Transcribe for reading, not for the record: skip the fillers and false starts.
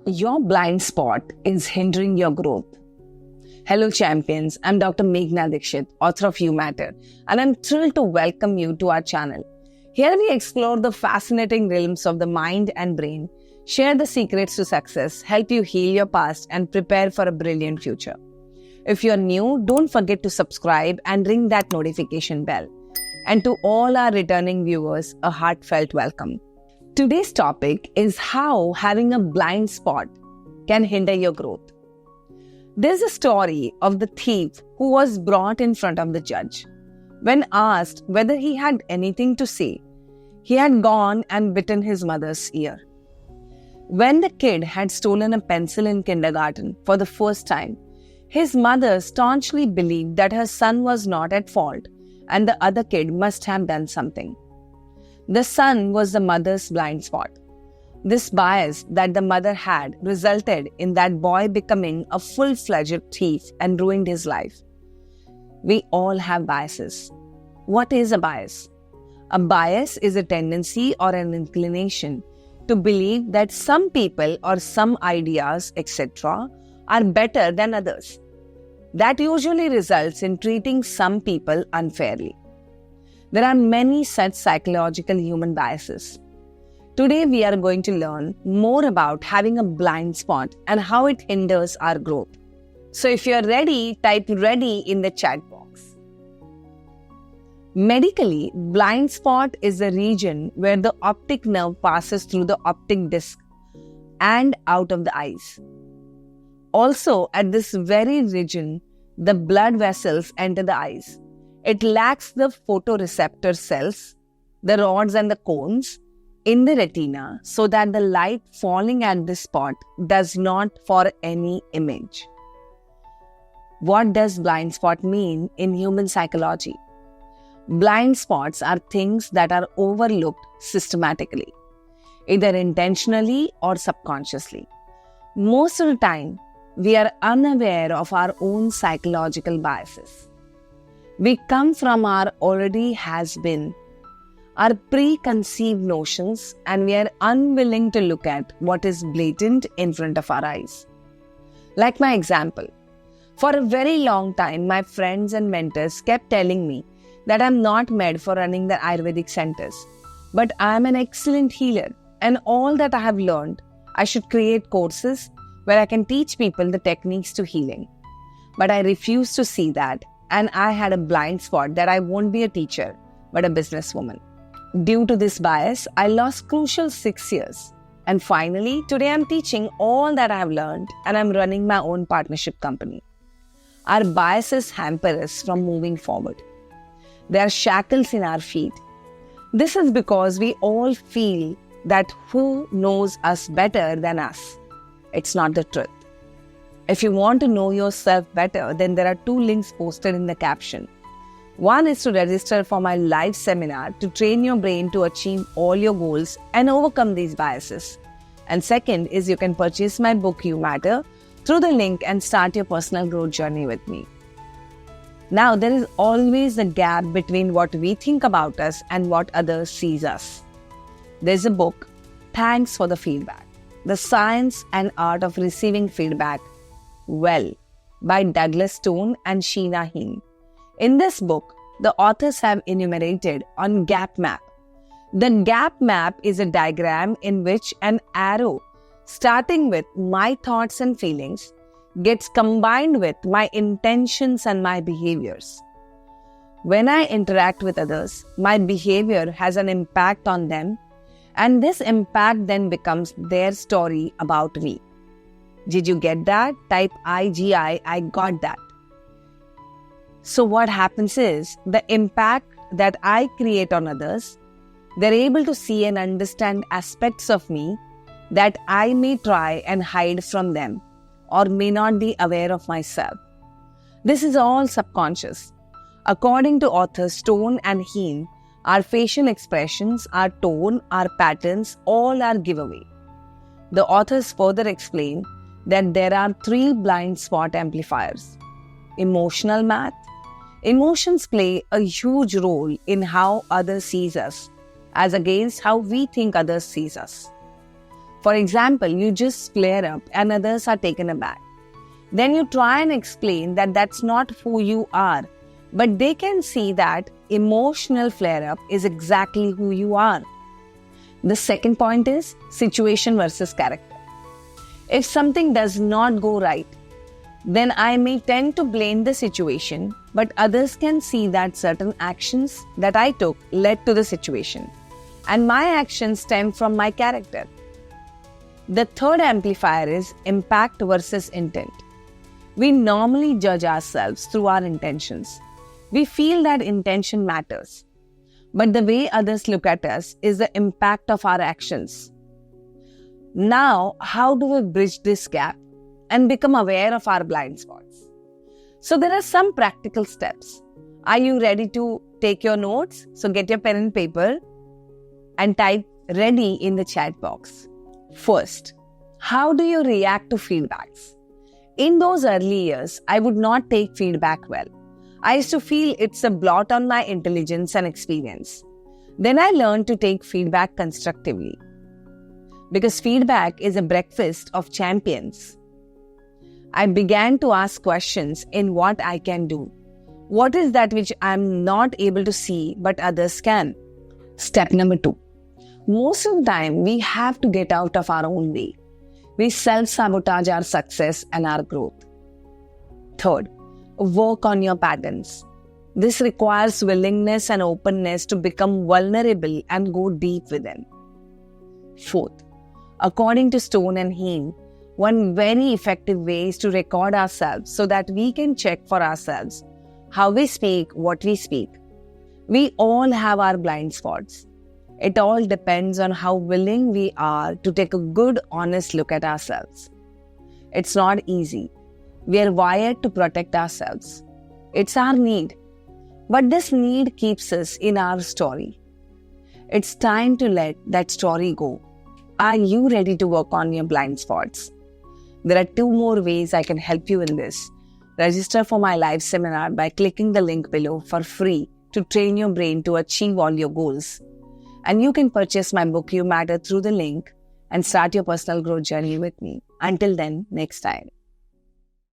Your blind spot is hindering your growth. Hello, champions. I'm Dr. Meghna Dikshit, author of You Matter, and I'm thrilled to welcome you to our channel. Here we explore the fascinating realms of the mind and brain, share the secrets to success, help you heal your past, and prepare for a brilliant future. If you're new, don't forget to subscribe and ring that notification bell. And to all our returning viewers, a heartfelt welcome. Today's topic is how having a blind spot can hinder your growth. There's a story of the thief who was brought in front of the judge. When asked whether he had anything to say, he had gone and bitten his mother's ear. When the kid had stolen a pencil in kindergarten for the first time, his mother staunchly believed that her son was not at fault and the other kid must have done something. The son was the mother's blind spot. This bias that the mother had resulted in that boy becoming a full-fledged thief and ruined his life. We all have biases. What is a bias? A bias is a tendency or an inclination to believe that some people or some ideas, etc., are better than others. That usually results in treating some people unfairly. There are many such psychological human biases. Today we are going to learn more about having a blind spot and how it hinders our growth. So if you're ready, type ready in the chat box. Medically, blind spot is a region where the optic nerve passes through the optic disc and out of the eyes. Also, at this very region, the blood vessels enter the eyes. It lacks the photoreceptor cells, the rods and the cones in the retina so that the light falling at this spot does not for any image. What does blind spot mean in human psychology? Blind spots are things that are overlooked systematically, either intentionally or subconsciously. Most of the time, we are unaware of our own psychological biases. We come from our already has been, our preconceived notions, and we are unwilling to look at what is blatant in front of our eyes. Like my example, for a very long time, my friends and mentors kept telling me that I'm not made for running the Ayurvedic centers, but I'm an excellent healer, and all that I have learned, I should create courses where I can teach people the techniques to healing. But I refused to see that, and I had a blind spot that I won't be a teacher, but a businesswoman. Due to this bias, I lost crucial 6 years. And finally, today I'm teaching all that I have learned, and I'm running my own partnership company. Our biases hamper us from moving forward. There are shackles in our feet. This is because we all feel that who knows us better than us. It's not the truth. If you want to know yourself better, then there are 2 links posted in the caption. One is to register for my live seminar to train your brain to achieve all your goals and overcome these biases. And second is you can purchase my book You Matter through the link and start your personal growth journey with me. Now, there is always a gap between what we think about us and what others sees us. There's a book, Thanks for the Feedback, The Science and Art of Receiving Feedback Well, by Douglas Stone and Sheena Heen. In this book, the authors have enumerated on gap map. The gap map is a diagram in which an arrow starting with my thoughts and feelings gets combined with my intentions and my behaviors. When I interact with others, my behavior has an impact on them, and this impact then becomes their story about me. Did you get that? Type IGI, I got that. So what happens is, the impact that I create on others, they're able to see and understand aspects of me that I may try and hide from them or may not be aware of myself. This is all subconscious. According to authors Stone and Heen, our facial expressions, our tone, our patterns, all are giveaway. The authors further explain that there are 3 blind spot amplifiers. Emotional math. Emotions play a huge role in how others sees us, as against how we think others sees us. For example, you just flare up and others are taken aback. Then you try and explain that that's not who you are, but they can see that emotional flare-up is exactly who you are. The second point is situation versus character. If something does not go right, then I may tend to blame the situation, but others can see that certain actions that I took led to the situation, and my actions stem from my character. The third amplifier is impact versus intent. We normally judge ourselves through our intentions. We feel that intention matters, but the way others look at us is the impact of our actions. Now, how do we bridge this gap and become aware of our blind spots? So there are some practical steps. Are you ready to take your notes? So get your pen and paper and type ready in the chat box. First, how do you react to feedbacks? In those early years, I would not take feedback well. I used to feel it's a blot on my intelligence and experience. Then I learned to take feedback constructively, because feedback is a breakfast of champions. I began to ask questions in what I can do. What is that which I am not able to see but others can? Step number 2. Most of the time, we have to get out of our own way. We self-sabotage our success and our growth. Third, work on your patterns. This requires willingness and openness to become vulnerable and go deep within. Fourth, according to Stone and Heem, one very effective way is to record ourselves so that we can check for ourselves how we speak, what we speak. We all have our blind spots. It all depends on how willing we are to take a good, honest look at ourselves. It's not easy. We are wired to protect ourselves. It's our need. But this need keeps us in our story. It's time to let that story go. Are you ready to work on your blind spots? There are 2 more ways I can help you in this. Register for my live seminar by clicking the link below for free to train your brain to achieve all your goals. And you can purchase my book You Matter through the link and start your personal growth journey with me. Until then, next time.